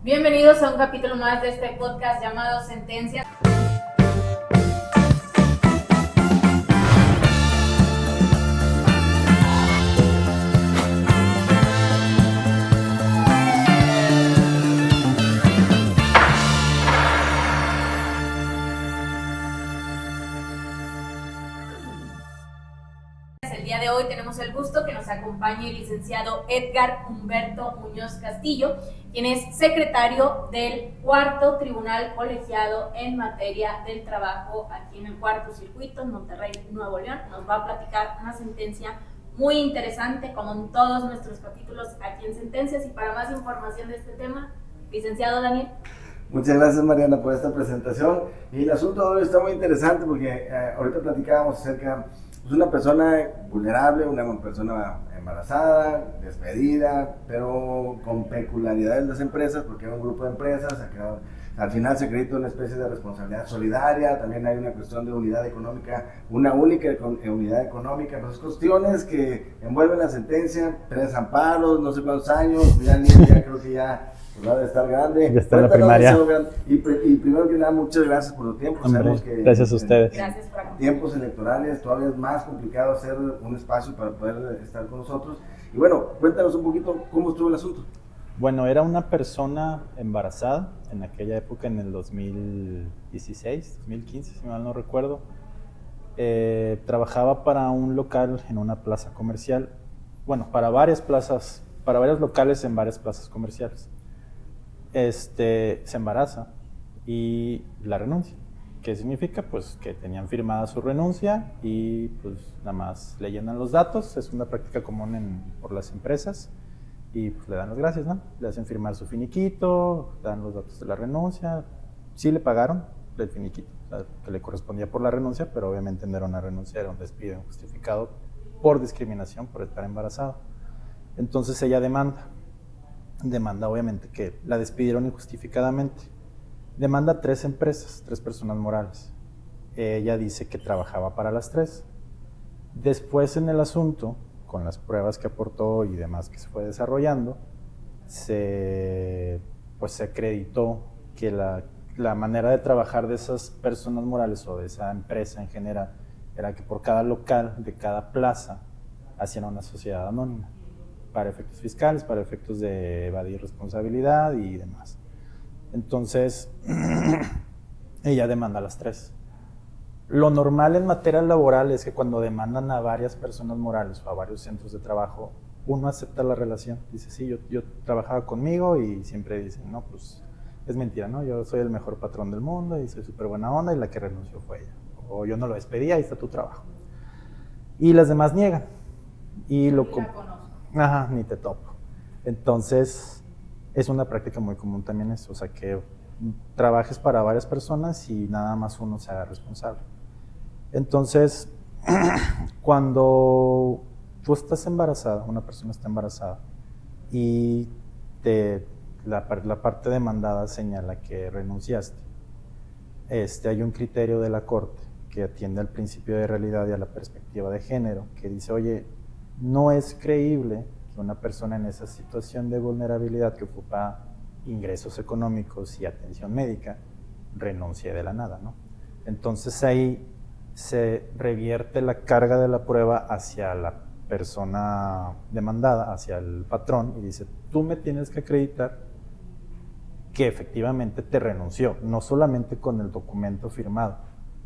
Bienvenidos a un capítulo más de este podcast llamado Sentencias. El día de hoy tenemos el gusto que nos acompañe el licenciado Edgar Humberto Muñoz Castillo, quien es secretario del Cuarto Tribunal Colegiado en materia del trabajo aquí en el Cuarto Circuito, en Monterrey, Nuevo León. Nos va a platicar una sentencia muy interesante, como en todos nuestros capítulos aquí en Sentencias. Y para más información de este tema, licenciado Daniel. Muchas gracias, Mariana, por esta presentación. Y el asunto de hoy está muy interesante porque ahorita platicábamos acerca de una persona vulnerable, una persona embarazada, despedida, pero con peculiaridades de las empresas, porque hay un grupo de empresas, acá, al final se acredita una especie de responsabilidad solidaria, también hay una cuestión de unidad económica, una única unidad económica, pues cuestiones que envuelven la sentencia, 3 amparos, no sé cuántos años, ya creo que ya va a estar grande. Ya está en la primaria. Y primero que nada, muchas gracias por tu tiempo. Hombre, sabemos que gracias a ustedes. Gracias por tiempos electorales todavía es más complicado hacer un espacio para poder estar con nosotros. Y bueno, cuéntanos un poquito cómo estuvo el asunto. Bueno, era una persona embarazada en aquella época, en el 2016, 2015, si mal no recuerdo. Trabajaba para un local en una plaza comercial. Bueno, para varias locales en varias plazas comerciales. Se embaraza y la renuncia. ¿Qué significa? Pues que tenían firmada su renuncia y pues nada más le llenan los datos. Es una práctica común por las empresas y pues le dan las gracias, ¿no? Le hacen firmar su finiquito, dan los datos de la renuncia. Sí le pagaron el finiquito, o sea, que le correspondía por la renuncia, pero obviamente no era una renuncia, era un despido justificado por discriminación, por estar embarazado. Entonces ella demanda obviamente que la despidieron injustificadamente. Demanda a 3 empresas, 3 personas morales. Ella dice que trabajaba para las 3. Después en el asunto, con las pruebas que aportó y demás que se fue desarrollando, se acreditó que la manera de trabajar de esas personas morales o de esa empresa en general era que por cada local de cada plaza hacían una sociedad anónima, para efectos fiscales, para efectos de evadir responsabilidad y demás. Entonces, ella demanda a las 3. Lo normal en materia laboral es que cuando demandan a varias personas morales o a varios centros de trabajo, uno acepta la relación. Dice, sí, yo trabajaba conmigo, y siempre dicen, no, pues es mentira, ¿no? Yo soy el mejor patrón del mundo y soy súper buena onda y la que renunció fue ella. O yo no lo despedí, ahí está tu trabajo. Y las demás niegan. Y lo Ajá, ni te topo. Entonces, es una práctica muy común también eso, o sea, que trabajes para varias personas y nada más uno se haga responsable. Entonces, cuando tú estás embarazada, una persona está embarazada, y la parte demandada señala que renunciaste, hay un criterio de la Corte que atiende al principio de realidad y a la perspectiva de género, que dice, oye, no es creíble que una persona en esa situación de vulnerabilidad que ocupa ingresos económicos y atención médica renuncie de la nada, ¿no? Entonces ahí se revierte la carga de la prueba hacia la persona demandada, hacia el patrón, y dice, tú me tienes que acreditar que efectivamente te renunció, no solamente con el documento firmado,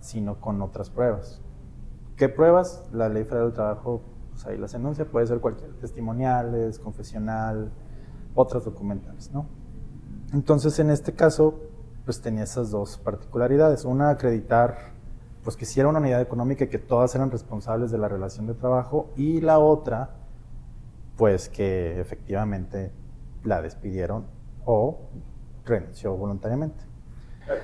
sino con otras pruebas. ¿Qué pruebas? La Ley Federal del Trabajo, pues ahí las enuncia, puede ser cualquier, testimoniales, confesional, otras documentales, ¿no? Entonces, en este caso, pues tenía esas 2 particularidades. Una, acreditar, pues que sí era una unidad económica y que todas eran responsables de la relación de trabajo, y la otra, pues que efectivamente la despidieron o renunció voluntariamente.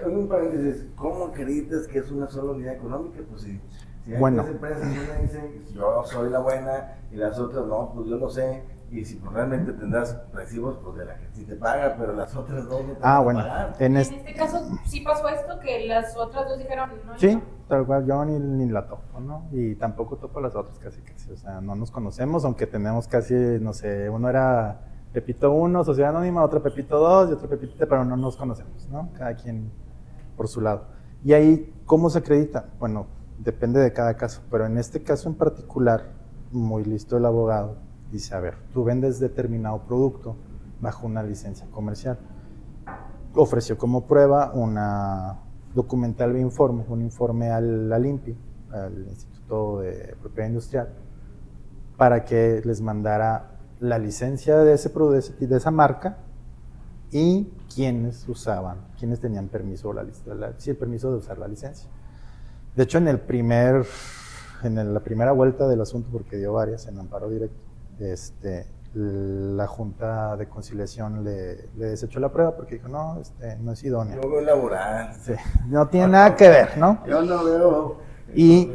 Un paréntesis, ¿cómo acreditas que es una sola unidad económica? Pues si hay 3 empresas, una dice, yo soy la buena, y las otras no, pues yo no sé, y si pues, realmente tendrás recibos pues de la que sí te paga, pero las otras 2 no te van a pagar. En este caso sí pasó esto, que las otras 2 dijeron no. Sí, tal cual, yo ni la topo, ¿no? Y tampoco topo las otras casi, o sea, no nos conocemos, aunque tenemos casi, no sé, uno era Pepito 1, sociedad anónima, otro Pepito 2 y otro Pepito 3, pero no nos conocemos, ¿no? Cada quien por su lado. Y ahí, ¿cómo se acredita? Bueno, depende de cada caso, pero en este caso en particular, muy listo el abogado, dice, a ver, tú vendes determinado producto bajo una licencia comercial. Ofreció como prueba una documental de informe, un informe al INPI, al Instituto de Propiedad Industrial, para que les mandara la licencia de ese producto, de esa marca, y quienes tenían permiso, el permiso de usar la licencia. De hecho, en la primera vuelta del asunto, porque dio varias en amparo directo, la Junta de Conciliación le desechó la prueba porque dijo, no, no es idóneo. Yo veo laboral. Sí, no tiene nada que ver, ¿no? Yo no veo. Y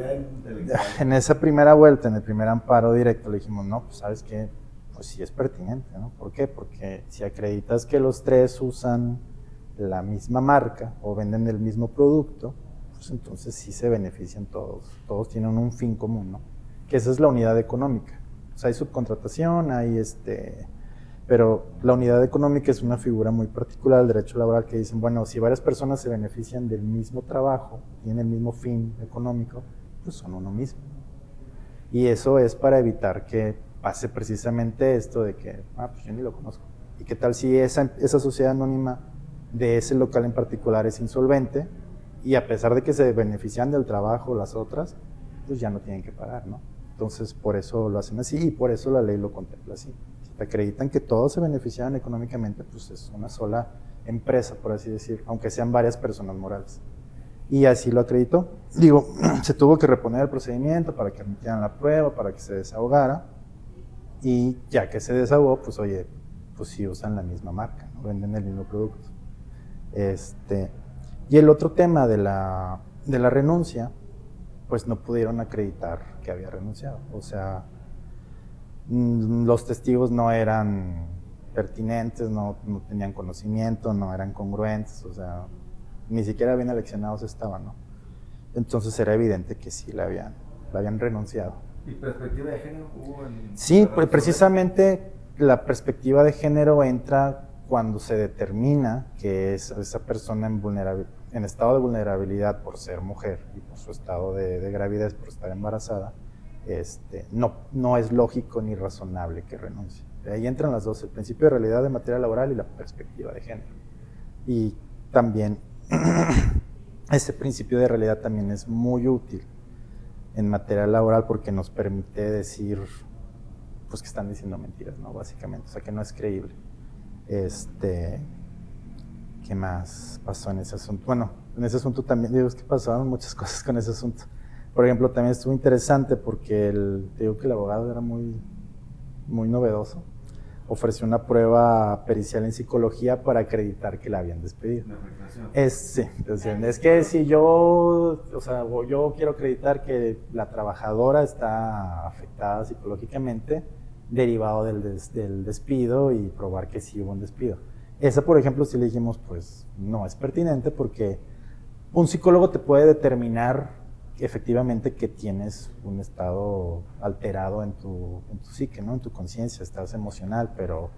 en esa primera vuelta, en el primer amparo directo, le dijimos, no, pues sabes qué, pues sí es pertinente, ¿no? ¿Por qué? Porque si acreditas que los tres usan la misma marca o venden el mismo producto, pues entonces sí se benefician todos tienen un fin común, ¿no? Que esa es la unidad económica. O sea, hay subcontratación, pero la unidad económica es una figura muy particular del derecho laboral que dicen, bueno, si varias personas se benefician del mismo trabajo, tienen el mismo fin económico, pues son uno mismo. Y eso es para evitar que pase precisamente esto de que, pues yo ni lo conozco. ¿Y qué tal si esa sociedad anónima de ese local en particular es insolvente y a pesar de que se benefician del trabajo las otras, pues ya no tienen que pagar, ¿no? Entonces, por eso lo hacen así y por eso la ley lo contempla así. Si te acreditan que todos se beneficiaron económicamente, pues es una sola empresa, por así decir, aunque sean varias personas morales. Y así lo acreditó. Digo, se tuvo que reponer el procedimiento para que admitieran la prueba, para que se desahogara. Y ya que se desahogó, pues oye, pues sí usan la misma marca, ¿no? Venden el mismo producto. Y el otro tema de la renuncia, pues no pudieron acreditar que había renunciado. O sea, los testigos no eran pertinentes, no tenían conocimiento, no eran congruentes, o sea, ni siquiera bien eleccionados estaban, ¿no? Entonces era evidente que sí la habían renunciado. ¿Y perspectiva de género hubo? Sí, pues precisamente la perspectiva de género entra cuando se determina que esa persona en estado de vulnerabilidad por ser mujer y por su estado de gravidez, por estar embarazada, no es lógico ni razonable que renuncie. De ahí entran las dos, el principio de realidad de materia laboral y la perspectiva de género. Y también ese principio de realidad también es muy útil en materia laboral porque nos permite decir pues que están diciendo mentiras, ¿no? Básicamente, o sea que no es creíble. ¿Qué más pasó en ese asunto? Bueno, en ese asunto también, digo, es que pasaron muchas cosas con ese asunto. Por ejemplo, también estuvo interesante porque digo que el abogado era muy, muy novedoso. Ofreció una prueba pericial en psicología para acreditar que la habían despedido. Sí, entonces, es que si yo quiero acreditar que la trabajadora está afectada psicológicamente derivado del despido y probar que sí hubo un despido. Esa, por ejemplo, si le dijimos, pues no es pertinente porque un psicólogo te puede determinar efectivamente que tienes un estado alterado en tu psique, ¿no? En tu conciencia, estás emocional, pero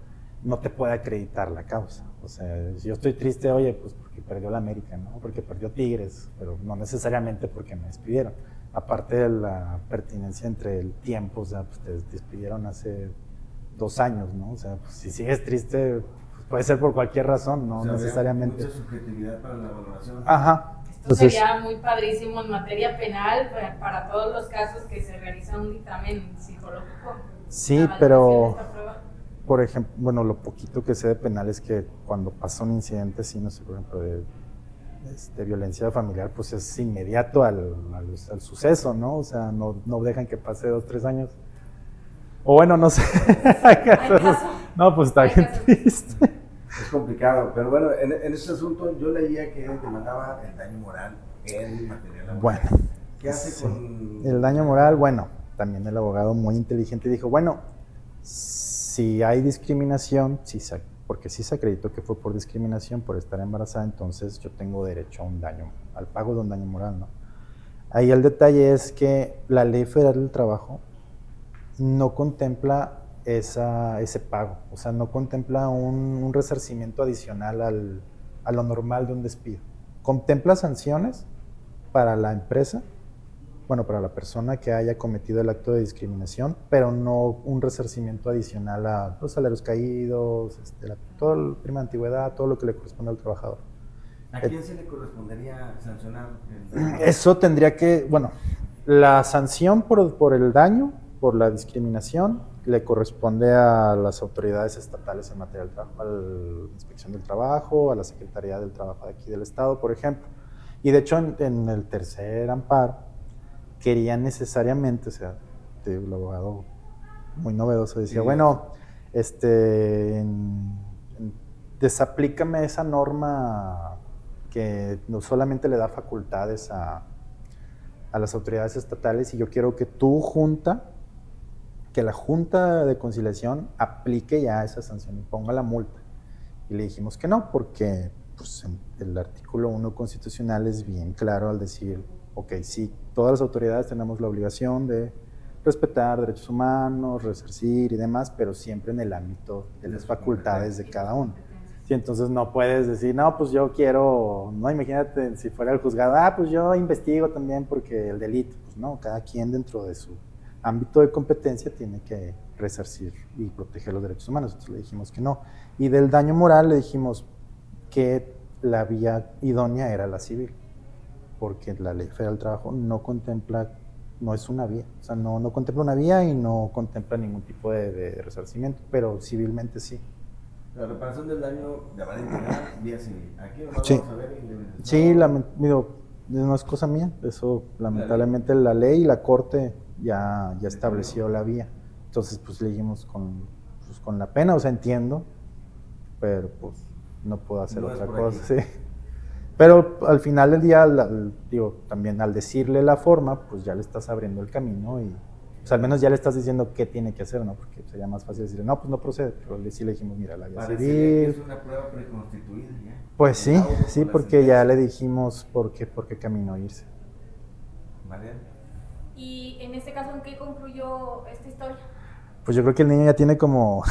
no te puede acreditar la causa. O sea, si yo estoy triste, oye, pues porque perdió la América, ¿no? Porque perdió Tigres, pero no necesariamente porque me despidieron. Aparte de la pertinencia entre el tiempo, o sea, pues te despidieron hace 2 años, ¿no? O sea, pues si sigues triste, pues puede ser por cualquier razón, no necesariamente. Mucha subjetividad para la valoración. Ajá. Esto sería muy padrísimo en materia penal para todos los casos que se realiza un dictamen psicológico. Sí, pero por ejemplo, bueno, lo poquito que sé de penal es que cuando pasa un incidente, sí, no sé, por ejemplo, de violencia familiar, pues es inmediato al suceso, ¿no? O sea, no dejan que pase 2, 3 años. O bueno, no sé. No, pues está bien triste. Es complicado, pero bueno, en este asunto yo leía que demandaba el daño moral en materia laboral. Bueno. ¿Qué hace con...? El daño moral, bueno, también el abogado muy inteligente dijo, bueno, si hay discriminación, porque sí se acreditó que fue por discriminación, por estar embarazada, entonces yo tengo derecho al pago de un daño moral, ¿no? Ahí el detalle es que la Ley Federal del Trabajo no contempla ese pago. O sea, no contempla un resarcimiento adicional a lo normal de un despido. Contempla sanciones para la empresa, bueno, para la persona que haya cometido el acto de discriminación, pero no un resarcimiento adicional a los salarios caídos, todo el prima de antigüedad, todo lo que le corresponde al trabajador. ¿A quién se le correspondería sancionar? Eso tendría que, bueno, la sanción por el daño, por la discriminación, le corresponde a las autoridades estatales en materia del trabajo, a la Inspección del Trabajo, a la Secretaría del Trabajo de aquí del Estado, por ejemplo. Y de hecho, en el tercer amparo, querían necesariamente, o sea, el abogado muy novedoso decía, sí, bueno, desaplícame esa norma que no solamente le da facultades a las autoridades estatales, y yo quiero que que la Junta de Conciliación aplique ya esa sanción y ponga la multa. Y le dijimos que no, porque pues, el artículo 1 constitucional es bien claro al decir, ok, sí, todas las autoridades tenemos la obligación de respetar derechos humanos, resarcir y demás, pero siempre en el ámbito de las facultades de cada uno. Sí, entonces no puedes decir, no, pues yo quiero, no, imagínate si fuera el juzgado, pues yo investigo también porque el delito, pues no, cada quien dentro de su ámbito de competencia tiene que resarcir y proteger los derechos humanos. Entonces le dijimos que no. Y del daño moral le dijimos que la vía idónea era la civil, porque la Ley Federal del Trabajo no contempla, no es una vía, o sea, no contempla una vía y no contempla ningún tipo de resarcimiento, pero civilmente sí. La reparación del daño de manera integral, vía civil. Aquí no sí. Vamos a ver. Sí, no es cosa mía, eso lamentablemente la ley y la Corte ya estableció la vía. Entonces, pues le dijimos con la pena, o sea, entiendo, pero pues no puedo hacer otra cosa, sí. Pero al final del día, también al decirle la forma, pues ya le estás abriendo el camino y pues al menos ya le estás diciendo qué tiene que hacer, ¿no? Porque sería más fácil decirle, no, pues no procede, pero sí le dijimos, mira, la vía civil. Es una prueba preconstituida ya. Pues sí, porque ya le dijimos por qué camino irse. Mariana. Y en este caso, ¿en qué concluyó esta historia? Pues yo creo que el niño ya tiene como,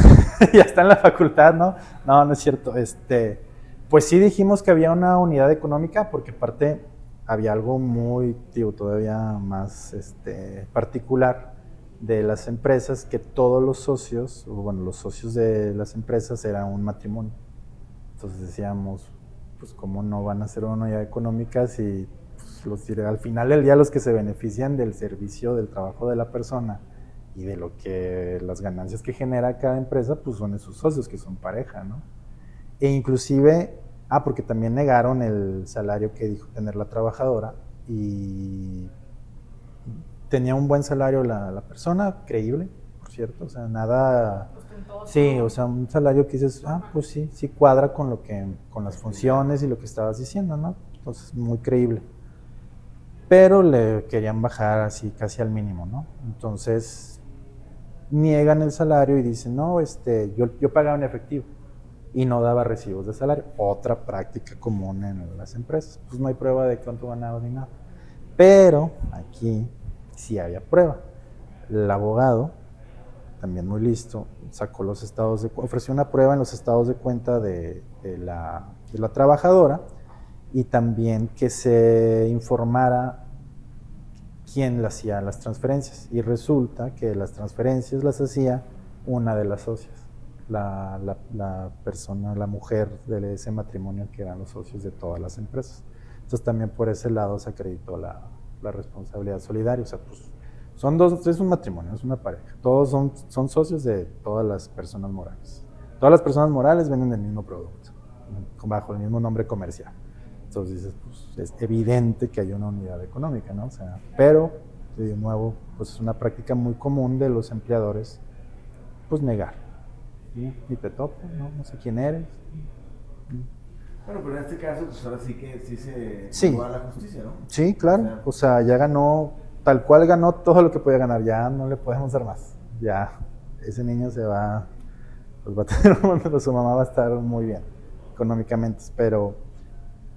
ya está en la facultad, ¿no? No es cierto, pues sí dijimos que había una unidad económica, porque aparte había algo muy, todavía más particular de las empresas, que todos los socios, los socios de las empresas eran un matrimonio. Entonces decíamos, pues cómo no van a ser una unidad económica si pues, al final del día los que se benefician del servicio, del trabajo de la persona y de lo que las ganancias que genera cada empresa, pues son esos socios que son pareja, ¿no? E inclusive, porque también negaron el salario que dijo tener la trabajadora, y tenía un buen salario la persona, creíble, por cierto, o sea, nada, sí, o sea, un salario que dices, pues sí cuadra con las funciones y lo que estabas diciendo, ¿no? Entonces, muy creíble. Pero le querían bajar así casi al mínimo, ¿no? Entonces, niegan el salario y dicen, no, yo pagaba en efectivo y no daba recibos de salario. Otra práctica común en las empresas. Pues no hay prueba de cuánto ganaba ni nada. Pero aquí sí había prueba. El abogado, también muy listo, sacó los estados ofreció una prueba en los estados de cuenta de la trabajadora, y también que se informara quién le hacía las transferencias. Y resulta que las transferencias las hacía una de las socias, la persona, la mujer de ese matrimonio, que eran los socios de todas las empresas. Entonces también por ese lado se acreditó la responsabilidad solidaria. O sea, pues es un matrimonio, es una pareja. Todos son socios de todas las personas morales. Todas las personas morales venden el mismo producto, bajo el mismo nombre comercial. Entonces dices, pues es evidente que hay una unidad económica, ¿no? O sea, pero, de nuevo, pues es una práctica muy común de los empleadores, pues negar. ¿Sí? Ni te topo, no sé quién eres. Bueno, pero en este caso, pues ahora sí que se llegó a la justicia, ¿no? Sí, claro. O sea, ya ganó, tal cual ganó todo lo que podía ganar. Ya no le podemos dar más. Ya, ese niño se va, pues va a tener, su mamá va a estar muy bien económicamente, pero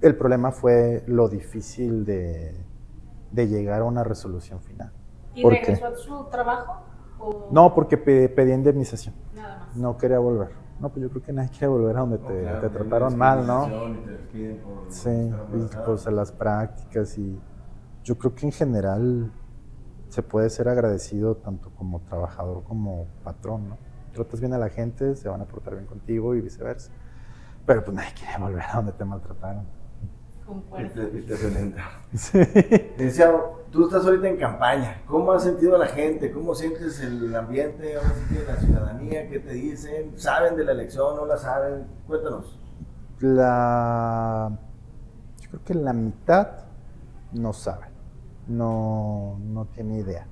el problema fue lo difícil de llegar a una resolución final. ¿Y regresó a su trabajo? No, porque pedí indemnización. Nada más. No quería volver. No, pues yo creo que nadie quiere volver a donde te trataron mal, ¿no? Sí, y pues a las prácticas y yo creo que en general se puede ser agradecido tanto como trabajador como patrón, ¿no? Tratas bien a la gente, se van a portar bien contigo y viceversa. Pero pues nadie quiere volver a donde te maltrataron. Concuerdo. Y te violenta. Sí. Licenciado, tú estás ahorita en campaña. ¿Cómo has sentido a la gente? ¿Cómo sientes el ambiente? ¿Ahora sí que la ciudadanía? ¿Qué te dicen? ¿Saben de la elección? ¿No la saben? Cuéntanos. Yo creo que la mitad no sabe, no tiene idea.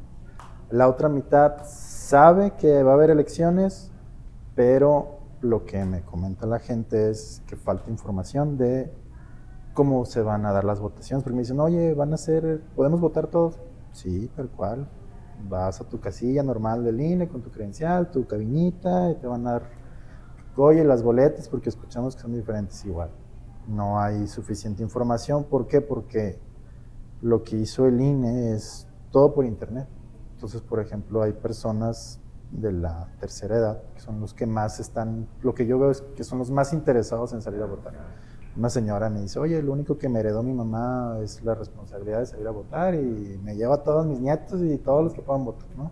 La otra mitad sabe que va a haber elecciones, pero lo que me comenta la gente es que falta información de cómo se van a dar las votaciones, porque me dicen, oye, ¿podemos votar todos? Sí, tal cual. Vas a tu casilla normal del INE con tu credencial, tu cabinita, y te van a dar, oye, las boletas, porque escuchamos que son diferentes igual. No hay suficiente información. ¿Por qué? Porque lo que hizo el INE es todo por internet. Entonces, por ejemplo, hay personas de la tercera edad, que son los que más están, lo que yo veo es que son los más interesados en salir a votar. Una señora me dice, oye, lo único que me heredó mi mamá es la responsabilidad de salir a votar y me lleva a todos mis nietos y todos los que puedan votar, ¿no?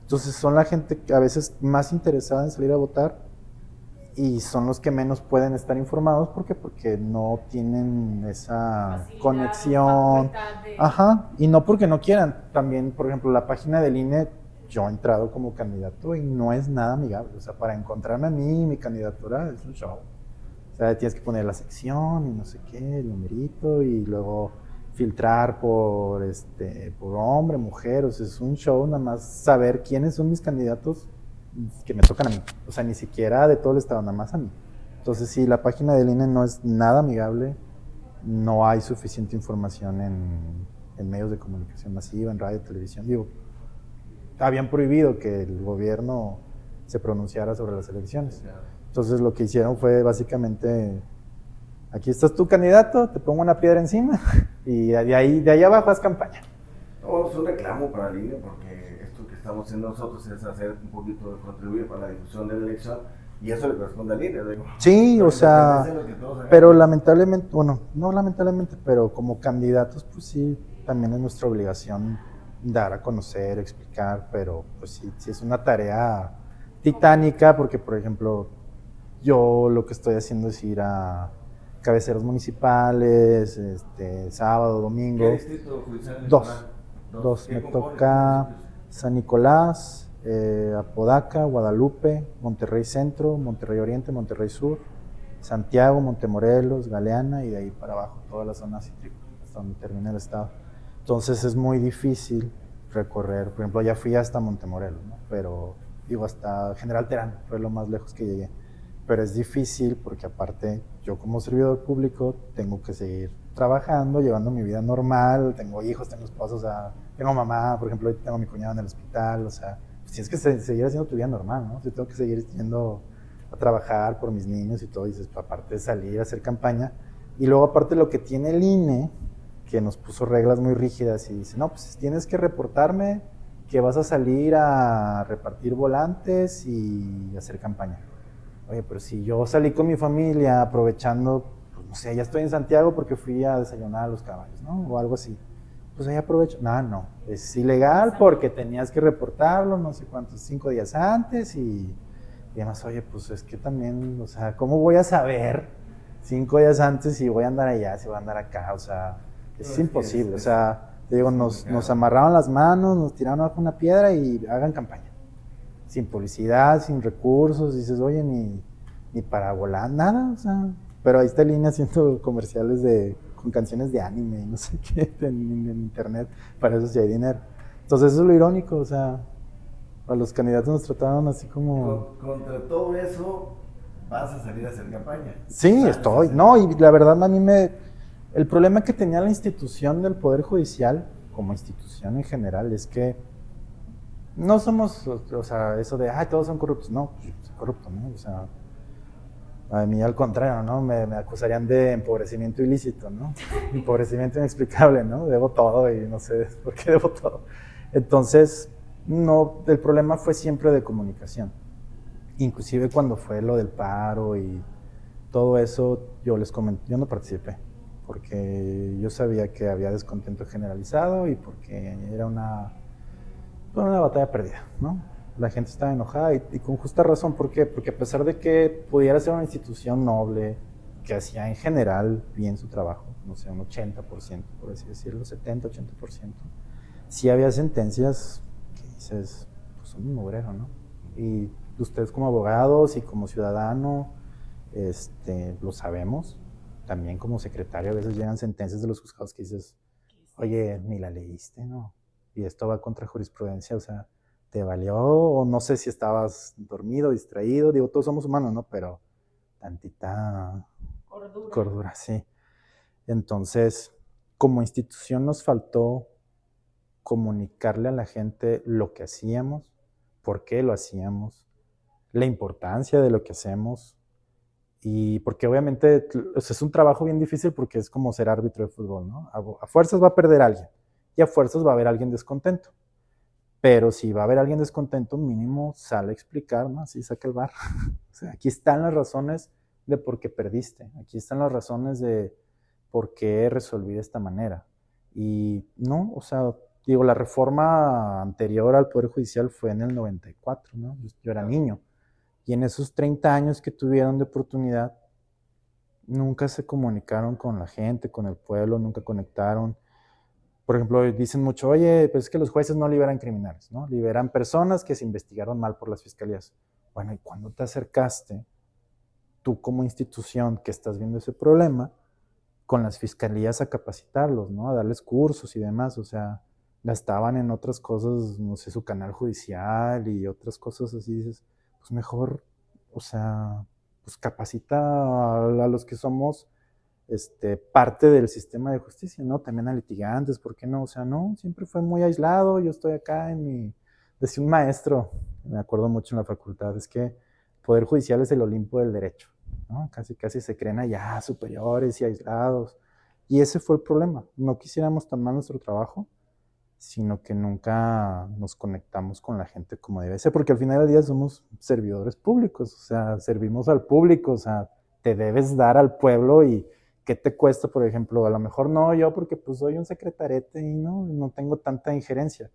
Entonces son la gente que a veces más interesada en salir a votar y son los que menos pueden estar informados. ¿Por qué? Porque no tienen esa Facilidad, conexión. de... Ajá, y no porque no quieran. También, por ejemplo, la página del INE, yo he entrado como candidato y no es nada amigable. O sea, para encontrarme a mí, mi candidatura es un show. O sea, tienes que poner la sección y no sé qué, el numerito, y luego filtrar por hombre, mujer. O sea, es un show nada más saber quiénes son mis candidatos que me tocan a mí. O sea, ni siquiera de todo el estado, nada más a mí. Entonces, sí, la página del INE no es nada amigable. No hay suficiente información en medios de comunicación masiva, en radio, televisión. Digo, habían prohibido que el gobierno se pronunciara sobre las elecciones. Entonces lo que hicieron fue básicamente, aquí estás tu candidato, te pongo una piedra encima y de ahí abajo haz campaña. No, es un reclamo para el INE porque esto que estamos haciendo nosotros es hacer un poquito de contribuir para la difusión de la elección y eso le corresponde al INE. Digo. Sí, o sea, pero lamentablemente, bueno, no lamentablemente, pero como candidatos, pues sí, también es nuestra obligación dar a conocer, explicar, pero pues sí es una tarea titánica porque, por ejemplo, yo lo que estoy haciendo es ir a cabeceras municipales, sábado, domingo. ¿Qué distrito judicial? Dos. Me toca San Nicolás, Apodaca, Guadalupe, Monterrey Centro, Monterrey Oriente, Monterrey Sur, Santiago, Montemorelos, Galeana y de ahí para abajo, toda la zona cítrica, hasta donde termina el estado. Entonces es muy difícil recorrer, por ejemplo, ya fui hasta Montemorelos, ¿no? Pero digo, hasta General Terán fue lo más lejos que llegué. Pero es difícil porque aparte yo como servidor público tengo que seguir trabajando, llevando mi vida normal, tengo hijos, tengo esposa, o sea, tengo mamá, por ejemplo, tengo a mi cuñado en el hospital, o sea, pues tienes que seguir haciendo tu vida normal, ¿no? Yo tengo que seguir yendo a trabajar por mis niños y todo, y dices, aparte de salir a hacer campaña, y luego aparte lo que tiene el INE, que nos puso reglas muy rígidas y dice, no, pues tienes que reportarme que vas a salir a repartir volantes y hacer campaña. Oye, pero si yo salí con mi familia aprovechando, pues no sé, ya estoy en Santiago porque fui a desayunar a los caballos, ¿no? O algo así. Pues ahí aprovecho. No, es ilegal porque tenías que reportarlo no sé cuántos, 5 días antes y además, oye, pues es que también, o sea, ¿cómo voy a saber 5 días antes si voy a andar allá, si voy a andar acá? O sea, es imposible. O sea, te digo, nos amarraron las manos, nos tiraron abajo una piedra y hagan campaña. Sin publicidad, sin recursos, dices, oye, ni para volar, nada, o sea, pero ahí está Línea haciendo comerciales con canciones de anime y no sé qué en internet, para eso sí hay dinero. Entonces eso es lo irónico, o sea, a los candidatos nos trataron así como... Contra todo eso, vas a salir a hacer campaña. Sí, estoy, no, y la verdad a mí el problema que tenía la institución del Poder Judicial, como institución en general, es que no somos, o sea, eso de, todos son corruptos. No, pues soy corrupto, ¿no? O sea, a mí al contrario, ¿no? Me acusarían de empobrecimiento ilícito, ¿no? Empobrecimiento inexplicable, ¿no? Debo todo y no sé por qué debo todo. Entonces, No, el problema fue siempre de comunicación. Inclusive cuando fue lo del paro y todo eso, yo les comenté, yo no participé, porque yo sabía que había descontento generalizado y porque era una batalla perdida, ¿no? La gente estaba enojada y con justa razón. ¿Por qué? Porque a pesar de que pudiera ser una institución noble, que hacía en general bien su trabajo, no sé, un 80%, por así decirlo, 70-80%, sí había sentencias que dices, pues son un mugrero, ¿no? Y ustedes como abogados y como ciudadano, lo sabemos. También como secretario a veces llegan sentencias de los juzgados que dices, oye, ni la leíste, ¿no? Y esto va contra jurisprudencia, o sea, ¿te valió? O no sé si estabas dormido, distraído, digo, todos somos humanos, ¿no? Pero tantita cordura, sí. Entonces, como institución nos faltó comunicarle a la gente lo que hacíamos, por qué lo hacíamos, la importancia de lo que hacemos, y porque obviamente o sea, es un trabajo bien difícil porque es como ser árbitro de fútbol, ¿no? A fuerzas va a perder alguien y a fuerzas va a haber alguien descontento. Pero si va a haber alguien descontento, mínimo sale a explicar, ¿no? Así saca el bar. O sea, aquí están las razones de por qué perdiste. Aquí están las razones de por qué resolví de esta manera. Y no, o sea, digo, la reforma anterior al Poder Judicial fue en el 94, ¿no? Yo era niño. Y en esos 30 años que tuvieron de oportunidad, nunca se comunicaron con la gente, con el pueblo, nunca conectaron. Por ejemplo, dicen mucho, oye, pues es que los jueces no liberan criminales, ¿no? Liberan personas que se investigaron mal por las fiscalías. Bueno, ¿y cuando te acercaste, tú como institución que estás viendo ese problema, con las fiscalías a capacitarlos, ¿no? A darles cursos y demás, o sea, gastaban en otras cosas, no sé, su canal judicial y otras cosas así, dices, pues mejor, o sea, pues capacita a los que somos parte del sistema de justicia, ¿no? También a litigantes, ¿por qué no? O sea, no, siempre fue muy aislado, yo estoy acá en mi... Decía un maestro, me acuerdo mucho en la facultad, es que el Poder Judicial es el Olimpo del derecho, ¿no? Casi, casi se creen allá superiores y aislados. Y ese fue el problema, no quisiéramos tan mal nuestro trabajo, sino que nunca nos conectamos con la gente como debe ser, porque al final del día somos servidores públicos, o sea, servimos al público, o sea, te debes dar al pueblo. Y ¿qué te cuesta, por ejemplo? A lo mejor no yo, porque pues soy un secretarete y no tengo tanta injerencia,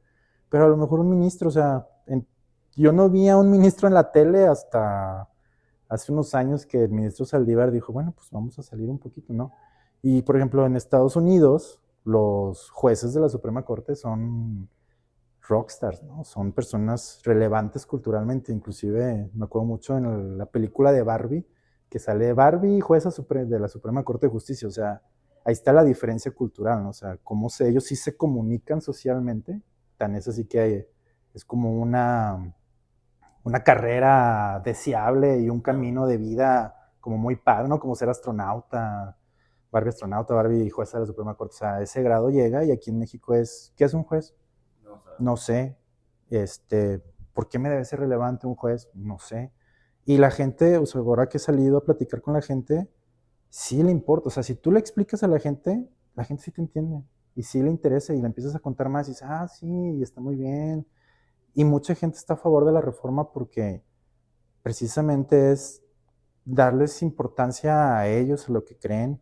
pero a lo mejor un ministro, o sea, yo no vi a un ministro en la tele hasta hace unos años que el ministro Saldívar dijo, bueno, pues vamos a salir un poquito, ¿no? Y, por ejemplo, en Estados Unidos, los jueces de la Suprema Corte son rockstars, ¿no? Son personas relevantes culturalmente. Inclusive me acuerdo mucho en la película de Barbie, que sale Barbie, jueza de la Suprema Corte de Justicia. O sea, ahí está la diferencia cultural, ¿no? O sea, cómo ellos sí se comunican socialmente. Tan es así que es como una carrera deseable y un camino de vida como muy padre, ¿no? Como ser astronauta, Barbie jueza de la Suprema Corte. O sea, a ese grado llega. Y aquí en México ¿qué es un juez? No sé. ¿Por qué me debe ser relevante un juez? No sé. Y la gente, o sea, ahora que he salido a platicar con la gente, sí le importa. O sea, si tú le explicas a la gente sí te entiende. Y sí le interesa y le empiezas a contar más y dices, sí, está muy bien. Y mucha gente está a favor de la reforma porque precisamente es darles importancia a ellos, a lo que creen.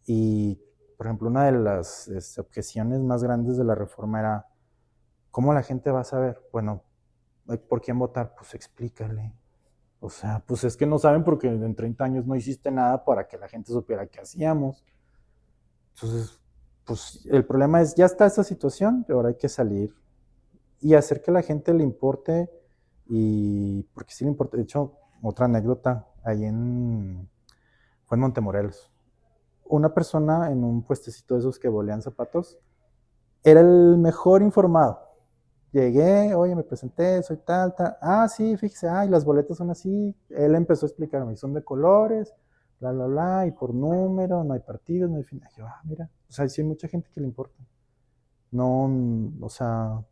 Y, por ejemplo, una de las objeciones más grandes de la reforma era, ¿cómo la gente va a saber? Bueno, ¿por quién votar? Pues explícale. O sea, pues es que no saben porque en 30 años no hiciste nada para que la gente supiera qué hacíamos. Entonces, pues el problema es, ya está esta situación, pero ahora hay que salir y hacer que a la gente le importe, y porque sí le importa. De hecho, otra anécdota, fue en Montemorelos. Una persona en un puestecito de esos que bolean zapatos, era el mejor informado. Llegué, oye, me presenté, soy tal. Sí, fíjese, y las boletas son así. Él empezó a explicarme, son de colores, bla, bla, bla, y por número, no hay partidos, no hay final. Yo, mira, o sea, sí hay mucha gente que le importa. No, o sea,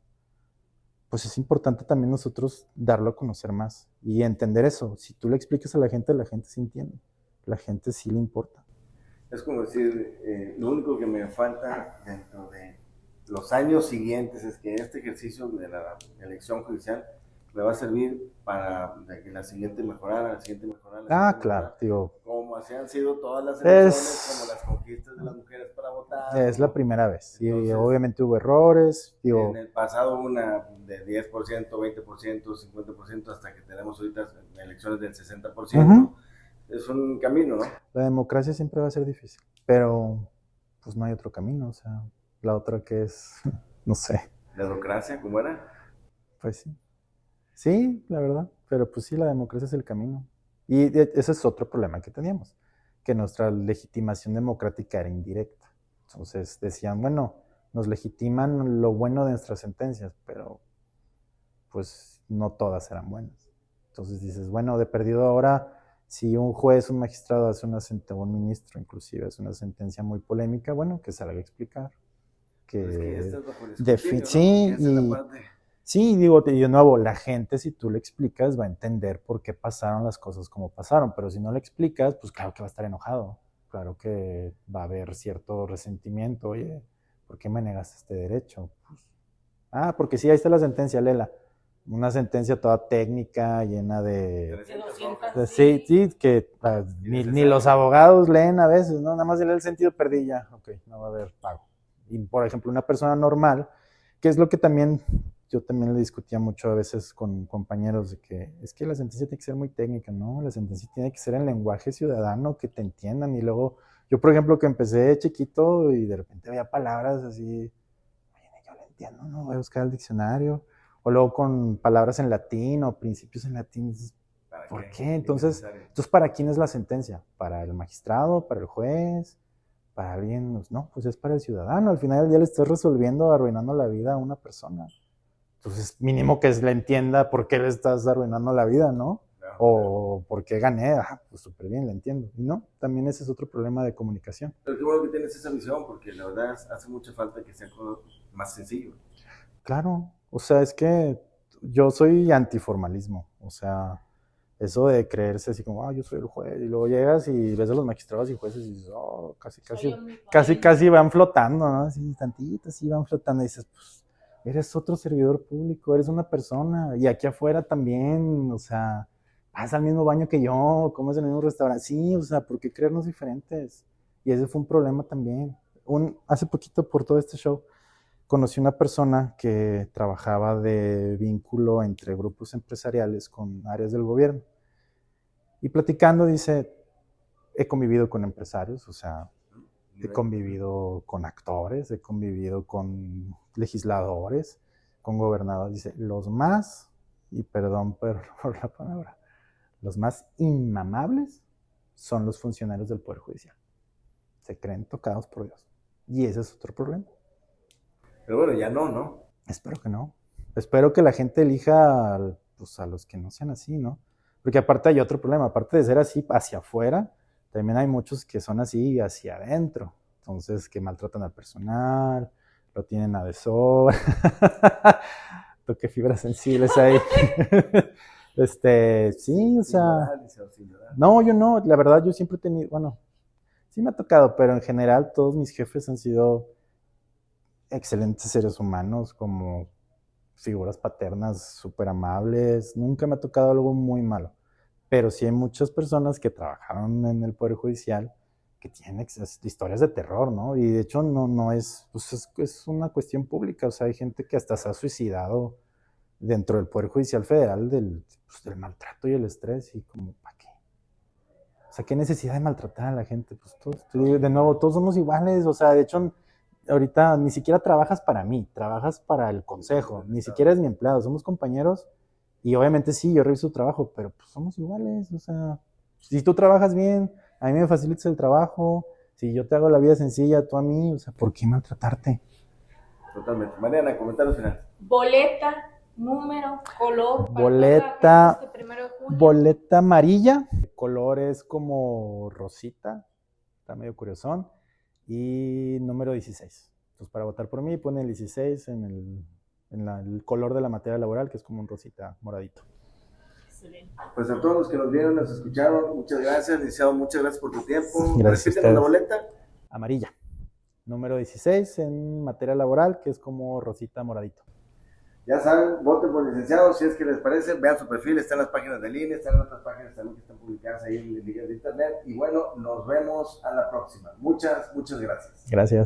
pues es importante también nosotros darlo a conocer más y entender eso. Si tú le explicas a la gente sí entiende. La gente sí le importa. Es como decir, lo único que me falta dentro de los años siguientes es que este ejercicio de la elección judicial le va a servir para que la siguiente mejorara, la siguiente mejorara, claro, digo. Como así han sido todas las elecciones, como las conquistas de las mujeres para votar. Es la primera vez. Entonces, y obviamente hubo errores. Digo, en el pasado una de 10%, 20%, 50%, hasta que tenemos ahorita elecciones del 60%. Es un camino, ¿no? La democracia siempre va a ser difícil, pero pues no hay otro camino, o sea, la otra que es, no sé. ¿La democracia cómo era? Pues sí. Sí, la verdad, pero pues sí, la democracia es el camino. Y ese es otro problema que teníamos, que nuestra legitimación democrática era indirecta. Entonces decían, bueno, nos legitiman lo bueno de nuestras sentencias, pero pues no todas eran buenas. Entonces dices, bueno, de perdido ahora, si un juez, un magistrado hace una sentencia, un ministro inclusive hace una sentencia muy polémica, bueno, que salga a explicar. Sí, sí, digo, de nuevo, la gente, si tú le explicas, va a entender por qué pasaron las cosas como pasaron, pero si no le explicas, pues claro que va a estar enojado, claro que va a haber cierto resentimiento, oye, ¿por qué me negaste este derecho? Pues, porque sí, ahí está la sentencia, léela. Una sentencia toda técnica, llena de sí, que ni los abogados leen a veces, ¿no? Nada más de leer el sentido perdí ya, ok, no va a haber pago. Y por ejemplo, una persona normal, que es lo que también yo también le discutía mucho a veces con compañeros, de que es que la sentencia tiene que ser muy técnica, ¿no? La sentencia tiene que ser en lenguaje ciudadano, que te entiendan. Y luego, yo por ejemplo, que empecé chiquito y de repente veía palabras así, oye, yo lo entiendo, ¿no? Voy a buscar el diccionario. O luego con palabras en latín o principios en latín. ¿Por qué? Entonces, ¿para quién es la sentencia? ¿Para el magistrado? ¿Para el juez? ¿Para alguien? No, pues es para el ciudadano. Al final del día le estás resolviendo, arruinando la vida a una persona. Entonces, mínimo que le entienda por qué le estás arruinando la vida, ¿no? O por qué gané. Pues súper bien, le entiendo. Y no, también ese es otro problema de comunicación. Pero qué bueno que tienes esa visión, porque la verdad hace mucha falta que sea más sencillo. Claro, o sea, es que yo soy antiformalismo, o sea, eso de creerse así como, yo soy el juez, y luego llegas y ves a los magistrados y jueces y dices, casi van flotando, ¿no? Así, tantito, así van flotando, y dices, pues, eres otro servidor público, eres una persona, y aquí afuera también, o sea, vas al mismo baño que yo, comes en el mismo restaurante, sí, o sea, ¿por qué creernos diferentes? Y ese fue un problema también. Hace poquito, por todo este show, conocí una persona que trabajaba de vínculo entre grupos empresariales con áreas del gobierno. Y platicando dice, he convivido con empresarios, o sea, he convivido con actores, he convivido con legisladores, con gobernadores. Dice, los más, y perdón por la palabra, los más inmamables son los funcionarios del Poder Judicial. Se creen tocados por Dios. Y ese es otro problema. Pero bueno, ya no. Espero que no. Espero que la gente elija pues, a los que no sean así, ¿no? Porque aparte hay otro problema. Aparte de ser así hacia afuera, también hay muchos que son así hacia adentro. Entonces, que maltratan al personal, lo tienen a deshora. Toqué fibras sensibles ahí. Sí, o sea... No, yo no. La verdad, yo siempre he tenido... Bueno, sí me ha tocado, pero en general todos mis jefes han sido excelentes seres humanos, como figuras paternas súper amables. Nunca me ha tocado algo muy malo. Pero sí hay muchas personas que trabajaron en el Poder Judicial que tienen historias de terror, ¿no? Y de hecho no es, pues es una cuestión pública. O sea, hay gente que hasta se ha suicidado dentro del Poder Judicial Federal del maltrato y el estrés. Y como, ¿para qué? O sea, ¿qué necesidad de maltratar a la gente? Pues todos, de nuevo, todos somos iguales. O sea, de hecho, ahorita ni siquiera trabajas para mí, trabajas para el consejo, ni siquiera es mi empleado, somos compañeros y obviamente sí, yo reviso tu trabajo, pero pues somos iguales, o sea, si tú trabajas bien, a mí me facilitas el trabajo, si yo te hago la vida sencilla, tú a mí, o sea, ¿por qué maltratarte? Totalmente. Mariana, comentario final. Boleta, número, color. Boleta amarilla, el color es como rosita, está medio curiosón. Y número 16. Entonces, para votar por mí, pone el 16 en el color de la materia laboral, que es como un rosita moradito. Excelente. Pues a todos los que nos vieron, nos escucharon, muchas gracias, licenciado, muchas gracias por tu tiempo. Gracias a ustedes. ¿La boleta? Amarilla. Número 16 en materia laboral, que es como Rosita Moradito. Ya saben, voten por licenciado, si es que les parece, vean su perfil, está en las páginas del INE, está en otras páginas también que están publicadas ahí en ligas de internet. Y bueno, nos vemos a la próxima. Muchas gracias. Gracias.